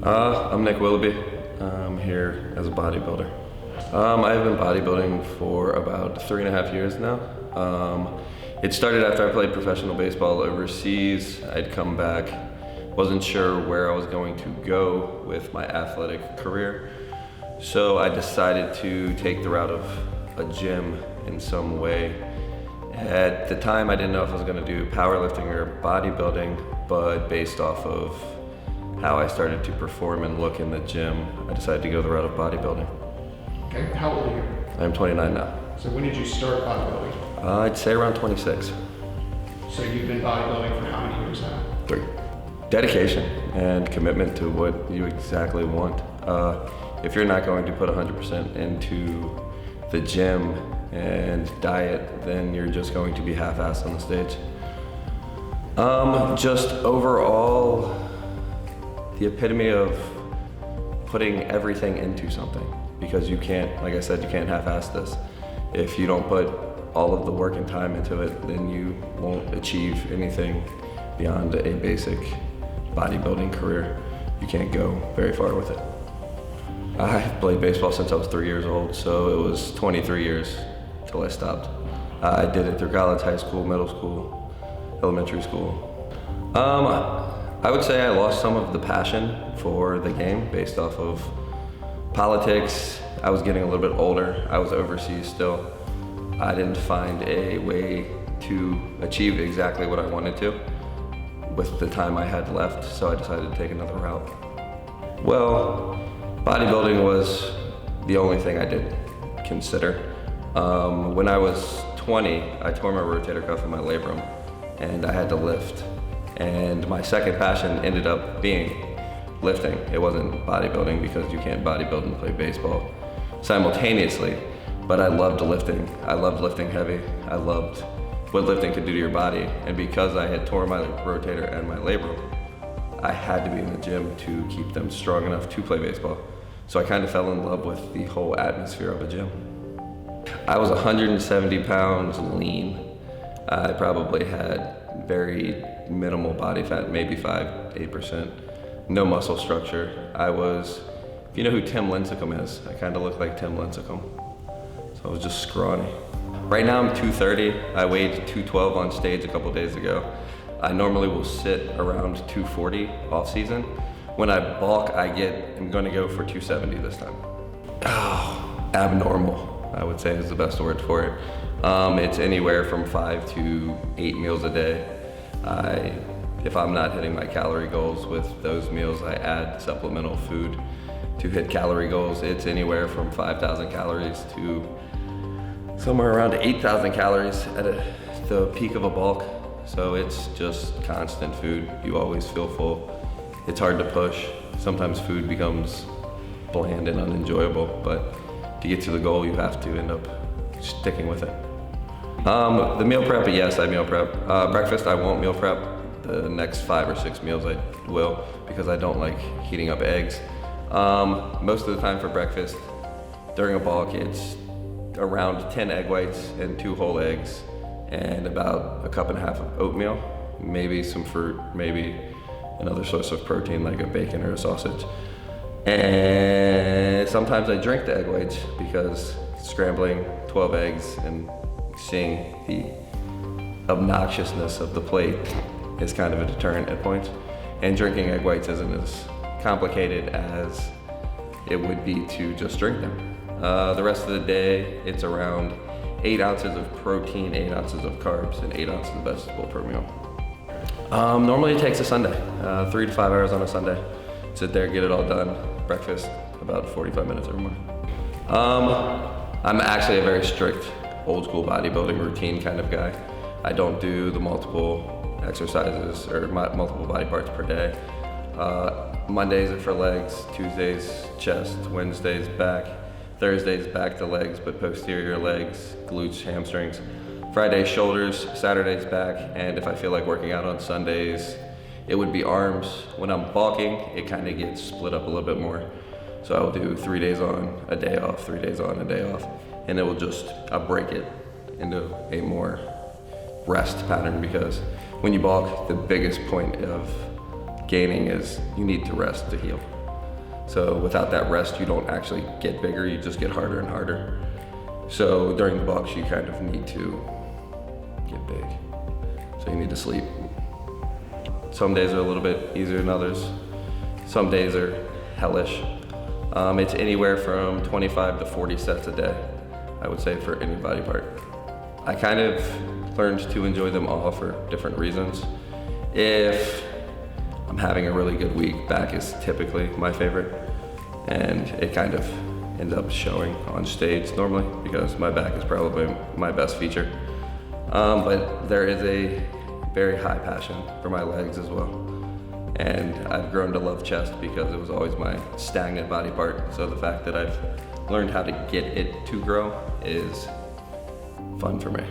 I'm Nick Willoughby. I'm here as a bodybuilder. I've been bodybuilding for about 3.5 years now. It started after I played professional baseball overseas. I'd come back, wasn't sure where I was going to go with my athletic career. So I decided to take the route of a gym in some way. At the time, I didn't know if I was going to do powerlifting or bodybuilding, but based off of how I started to perform and look in the gym, I decided to go the route of bodybuilding. Okay, how old are you? I'm 29 now. So when did you start bodybuilding? I'd say around 26. So you've been bodybuilding for how many years now? 3. Dedication and commitment to what you exactly want. If you're not going to put 100% into the gym and diet, then you're just going to be half-assed on the stage. Just overall, the epitome of putting everything into something, because you can't, like I said, you can't half-ass this. If you don't put all of the work and time into it, then you won't achieve anything beyond a basic bodybuilding career. You can't go very far with it. I've played baseball since I was 3 years old, so it was 23 years till I stopped. I did it through college, high school, middle school, elementary school. I would say I lost some of the passion for the game based off of politics. I was getting a little bit older. I was overseas still. I didn't find a way to achieve exactly what I wanted to with the time I had left, so I decided to take another route. Well, bodybuilding was the only thing I did consider. When I was 20, I tore my rotator cuff in my labrum, and I had to lift. And my second passion ended up being lifting. It wasn't bodybuilding, because you can't bodybuild and play baseball simultaneously. But I loved lifting. I loved lifting heavy. I loved what lifting could do to your body. And because I had torn my rotator and my labrum, I had to be in the gym to keep them strong enough to play baseball. So I kind of fell in love with the whole atmosphere of a gym. I was 170 pounds lean. I probably had very minimal body fat, maybe 5-8%. No muscle structure. If you know who Tim Lincecum is, I kind of look like Tim Lincecum. So I was just scrawny. Right now I'm 230. I weighed 212 on stage a couple days ago. I normally will sit around 240 off season. When I bulk, I'm gonna go for 270 this time. Oh, abnormal, I would say is the best word for it. It's anywhere from 5 to 8 meals a day. If I'm not hitting my calorie goals with those meals, I add supplemental food to hit calorie goals. It's anywhere from 5,000 calories to somewhere around 8,000 calories at the peak of a bulk. So it's just constant food. You always feel full. It's hard to push. Sometimes food becomes bland and unenjoyable, but to get to the goal, you have to end up sticking with it. The meal prep, yes, I meal prep. Breakfast, I won't meal prep. The next 5 or 6 meals I will, because I don't like heating up eggs. Most of the time for breakfast, during a bulk, it's around 10 egg whites and 2 whole eggs, and about 1.5 cups of oatmeal, maybe some fruit, maybe another source of protein like a bacon or a sausage. And sometimes I drink the egg whites, because scrambling 12 eggs and seeing the obnoxiousness of the plate is kind of a deterrent at points. And drinking egg whites isn't as complicated as it would be to just drink them. The rest of the day, it's around 8 ounces of protein, 8 ounces of carbs, and 8 ounces of vegetable per meal. Normally it takes a Sunday, 3 to 5 hours on a Sunday. Sit there, get it all done. Breakfast, about 45 minutes every morning. I'm actually a very strict, old school bodybuilding routine kind of guy. I don't do the multiple exercises or multiple body parts per day. Mondays are for legs, Tuesdays chest, Wednesdays back, Thursdays back to legs, but posterior legs, glutes, hamstrings. Fridays shoulders, Saturdays back, and if I feel like working out on Sundays, it would be arms. When I'm bulking, it kind of gets split up a little bit more. So I'll do 3 days on, a day off, 3 days on, a day off, and I'll break it into a more rest pattern, because when you bulk, the biggest point of gaining is you need to rest to heal. So without that rest, you don't actually get bigger, you just get harder and harder. So during the bulks, you kind of need to get big. So you need to sleep. Some days are a little bit easier than others. Some days are hellish. It's anywhere from 25 to 40 sets a day, I would say, for any body part. I kind of learned to enjoy them all for different reasons. If I'm having a really good week, back is typically my favorite, and it kind of ends up showing on stage normally because my back is probably my best feature. But there is a very high passion for my legs as well. And I've grown to love chest because it was always my stagnant body part. So the fact that I've learned how to get it to grow is fun for me.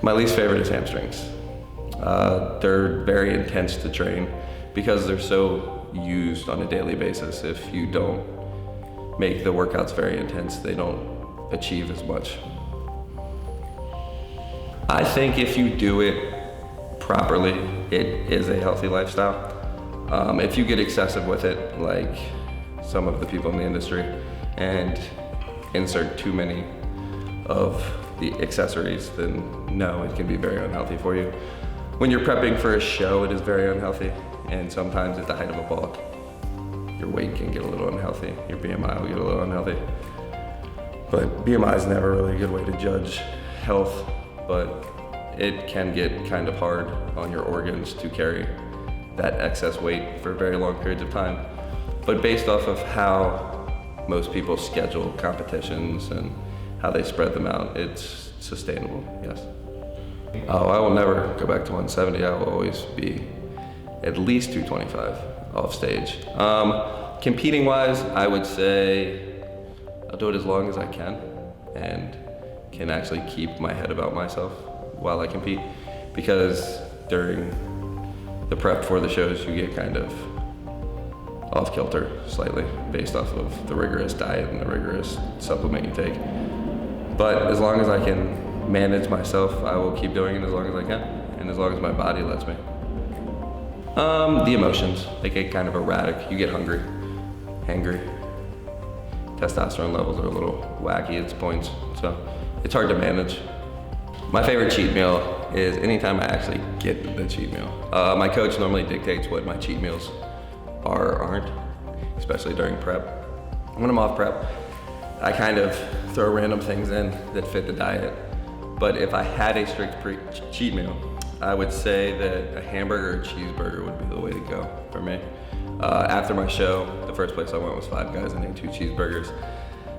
My least favorite is hamstrings. They're very intense to train because they're so used on a daily basis. If you don't make the workouts very intense, they don't achieve as much. I think if you do it properly, it is a healthy lifestyle. If you get excessive with it, like some of the people in the industry, and insert too many of the accessories, then no, it can be very unhealthy for you. When you're prepping for a show, it is very unhealthy, and sometimes at the height of a bulk, your weight can get a little unhealthy, your BMI will get a little unhealthy. But BMI is never really a good way to judge health, but it can get kind of hard on your organs to carry that excess weight for very long periods of time. But based off of how most people schedule competitions and how they spread them out, it's sustainable, yes. Oh, I will never go back to 170. I will always be at least 225 off stage. Competing wise, I would say I'll do it as long as I can and can actually keep my head about myself while I compete, because during the prep for the shows, you get kind of off kilter slightly based off of the rigorous diet and the rigorous supplement you take. But as long as I can manage myself, I will keep doing it as long as I can, and as long as my body lets me. The emotions, they get kind of erratic. You get hungry, hangry. Testosterone levels are a little wacky at points, so it's hard to manage. My favorite cheat meal is anytime I actually get the cheat meal. My coach normally dictates what my cheat meals are or aren't, especially during prep. When I'm off prep, I kind of throw random things in that fit the diet. But if I had a strict cheat meal, I would say that a hamburger or cheeseburger would be the way to go for me. After my show, the first place I went was Five Guys and ate 2 cheeseburgers.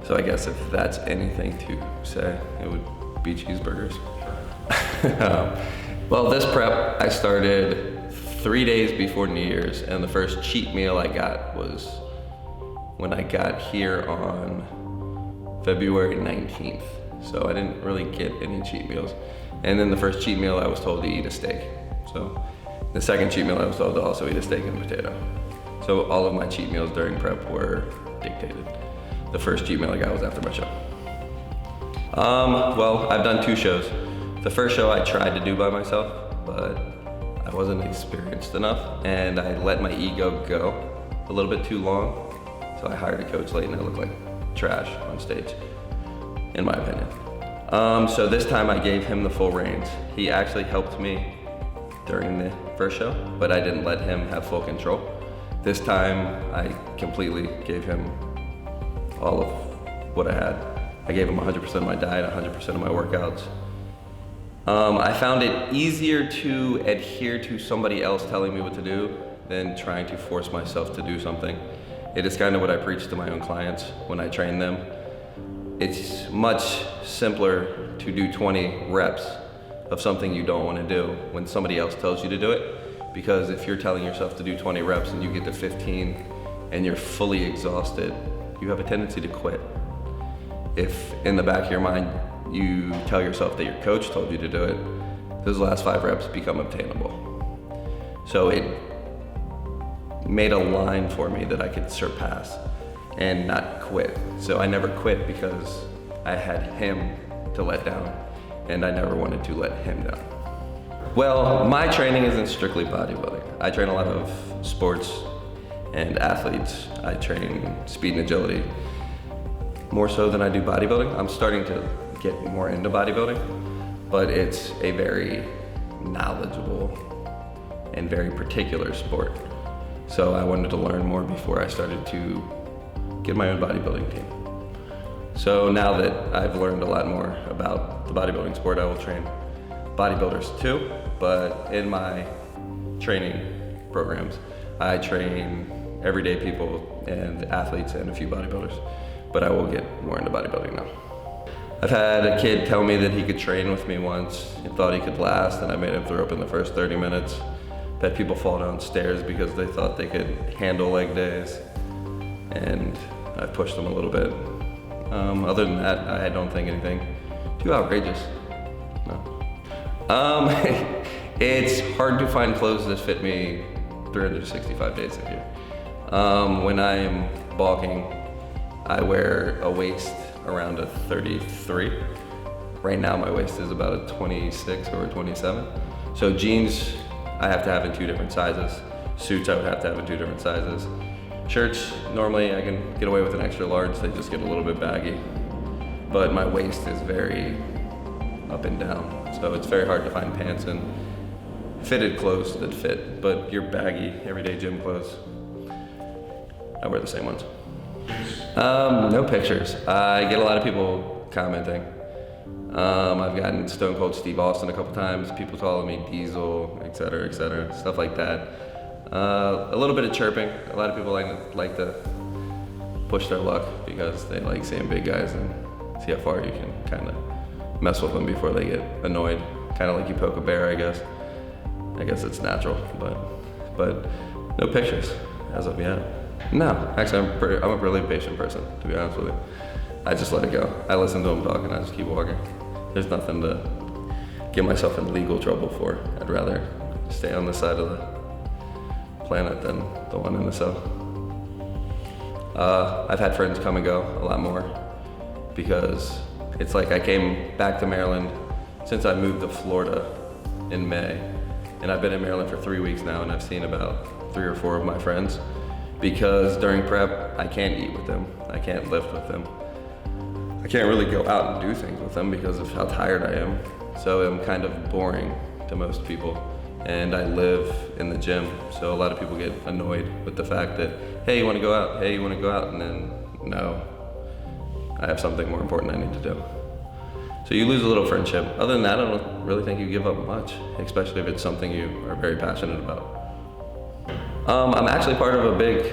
So I guess if that's anything to say, it would be cheeseburgers. Well, this prep, I started 3 days before New Year's, and the first cheat meal I got was when I got here on February 19th. So I didn't really get any cheat meals. And then the first cheat meal, I was told to eat a steak. So the second cheat meal, I was told to also eat a steak and a potato. So all of my cheat meals during prep were dictated. The first cheat meal I got was after my show. Well, I've done 2 shows. The first show I tried to do by myself, but I wasn't experienced enough, and I let my ego go a little bit too long. So I hired a coach late, and I looked like trash on stage, in my opinion. So this time I gave him the full reins. He actually helped me during the first show, but I didn't let him have full control. This time I completely gave him all of what I had. I gave him 100% of my diet, 100% of my workouts. I found it easier to adhere to somebody else telling me what to do than trying to force myself to do something. It is kind of what I preach to my own clients when I train them. It's much simpler to do 20 reps of something you don't want to do when somebody else tells you to do it, because if you're telling yourself to do 20 reps and you get to 15 and you're fully exhausted, you have a tendency to quit. If in the back of your mind you tell yourself that your coach told you to do it, those last 5 reps become obtainable. So it made a line for me that I could surpass and not quit. So I never quit because I had him to let down, and I never wanted to let him down. Well, my training isn't strictly bodybuilding. I train a lot of sports and athletes. I train speed and agility more so than I do bodybuilding. I'm starting to get more into bodybuilding, but it's a very knowledgeable and very particular sport. So I wanted to learn more before I started to get my own bodybuilding team. So now that I've learned a lot more about the bodybuilding sport, I will train bodybuilders too, but in my training programs, I train everyday people and athletes and a few bodybuilders, but I will get more into bodybuilding now. I've had a kid tell me that he could train with me once and thought he could last, and I made him throw up in the first 30 minutes. I've had people fall downstairs because they thought they could handle leg days, and I've pushed them a little bit. Other than that, I don't think anything too outrageous. No. It's hard to find clothes that fit me 365 days a year. When I am bulking, I wear a waist around a 33. Right now my waist is about a 26 or a 27. So jeans I have to have in 2 different sizes. Suits I would have to have in 2 different sizes. Shirts, normally I can get away with an extra large, they just get a little bit baggy. But my waist is very up and down, so it's very hard to find pants and fitted clothes that fit. But your baggy, everyday gym clothes, I wear the same ones. No pictures. I get a lot of people commenting. I've gotten Stone Cold Steve Austin a couple times, people calling me Diesel, et cetera, stuff like that. A little bit of chirping. A lot of people like to push their luck because they like seeing big guys and see how far you can kind of mess with them before they get annoyed. Kind of like you poke a bear, I guess. I guess it's natural, but no pictures as of yet. No, actually I'm a really patient person, to be honest with you. I just let it go. I listen to them talk and I just keep walking. There's nothing to get myself in legal trouble for. I'd rather stay on the side of the planet than the one in the cell. I've had friends come and go a lot more because it's like I came back to Maryland since I moved to Florida in May, and I've been in Maryland for 3 weeks now, and I've seen about 3 or 4 of my friends because during prep I can't eat with them, I can't lift with them, I can't really go out and do things with them because of how tired I am. So I'm kind of boring to most people. And I live in the gym, so a lot of people get annoyed with the fact that, hey, you want to go out? Hey, you want to go out? And then, no, I have something more important I need to do. So you lose a little friendship. Other than that, I don't really think you give up much, especially if it's something you are very passionate about. I'm actually part of a big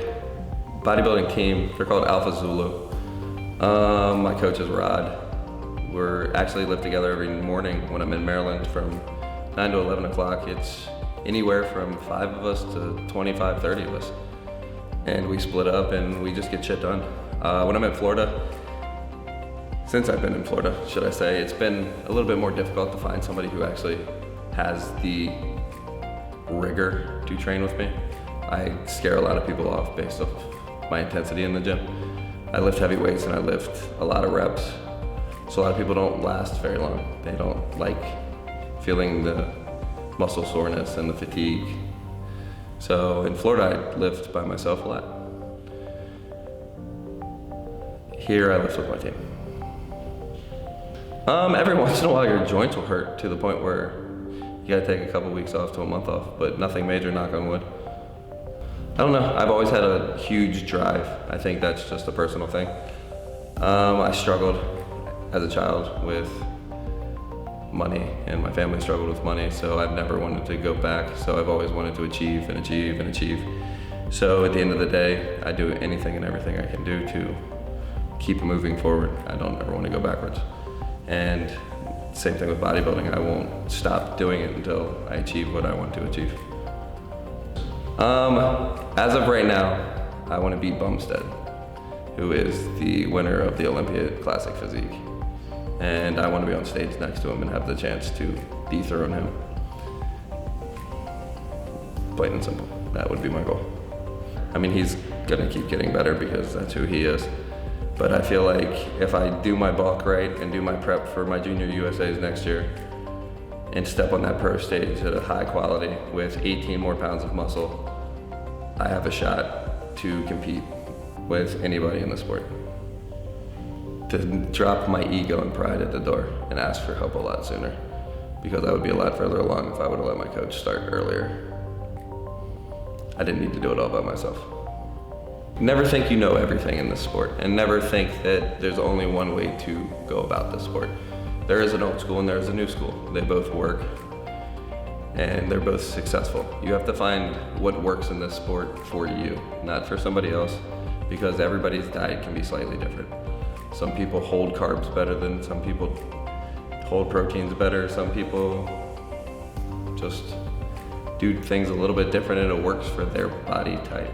bodybuilding team. They're called Alpha Zulu. My coach is Rod. We're actually live together every morning when I'm in Maryland from 9 to 11 o'clock. It's anywhere from 5 of us to 25, 30 of us. And we split up and we just get shit done. When I'm in Florida, since I've been in Florida, should I say, it's been a little bit more difficult to find somebody who actually has the rigor to train with me. I scare a lot of people off based off my intensity in the gym. I lift heavy weights and I lift a lot of reps. So a lot of people don't last very long. They don't like feeling the muscle soreness and the fatigue. So in Florida, I lift by myself a lot. Here, I lift with my team. Every once in a while, your joints will hurt to the point where you gotta take a couple weeks off to a month off, but nothing major, knock on wood. I don't know, I've always had a huge drive. I think that's just a personal thing. I struggled as a child with money, and my family struggled with money, so I've never wanted to go back. So I've always wanted to achieve and achieve and achieve. So at the end of the day, I do anything and everything I can do to keep moving forward. I don't ever want to go backwards. And same thing with bodybuilding. I won't stop doing it until I achieve what I want to achieve. As of right now, I want to beat Bumstead, who is the winner of the Olympia Classic Physique. And I want to be on stage next to him and have the chance to dethrone him. Plain and simple, that would be my goal. I mean, he's gonna keep getting better because that's who he is. But I feel like if I do my bulk right and do my prep for my junior USAs next year and step on that pro stage at a high quality with 18 more pounds of muscle, I have a shot to compete with anybody in the sport. To drop my ego and pride at the door and ask for help a lot sooner, because I would be a lot further along if I would have let my coach start earlier. I didn't need to do it all by myself. Never think you know everything in this sport, and never think that there's only one way to go about this sport. There is an old school and there is a new school. They both work and they're both successful. You have to find what works in this sport for you, not for somebody else, because everybody's diet can be slightly different. Some people hold carbs better than some people hold proteins better. Some people just do things a little bit different and it works for their body type.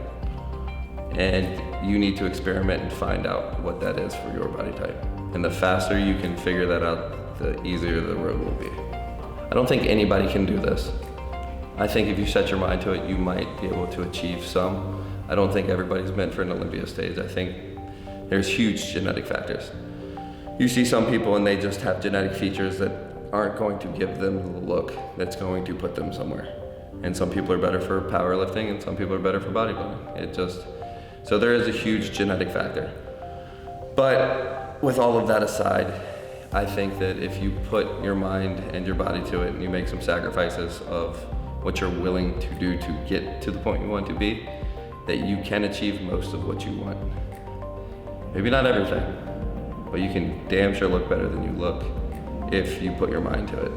And you need to experiment and find out what that is for your body type. And the faster you can figure that out, the easier the road will be. I don't think anybody can do this. I think if you set your mind to it, you might be able to achieve some. I don't think everybody's meant for an Olympia stage. I think there's huge genetic factors. You see some people and they just have genetic features that aren't going to give them the look that's going to put them somewhere. And some people are better for powerlifting and some people are better for bodybuilding. So there is a huge genetic factor. But with all of that aside, I think that if you put your mind and your body to it and you make some sacrifices of what you're willing to do to get to the point you want to be, that you can achieve most of what you want. Maybe not everything, but you can damn sure look better than you look if you put your mind to it.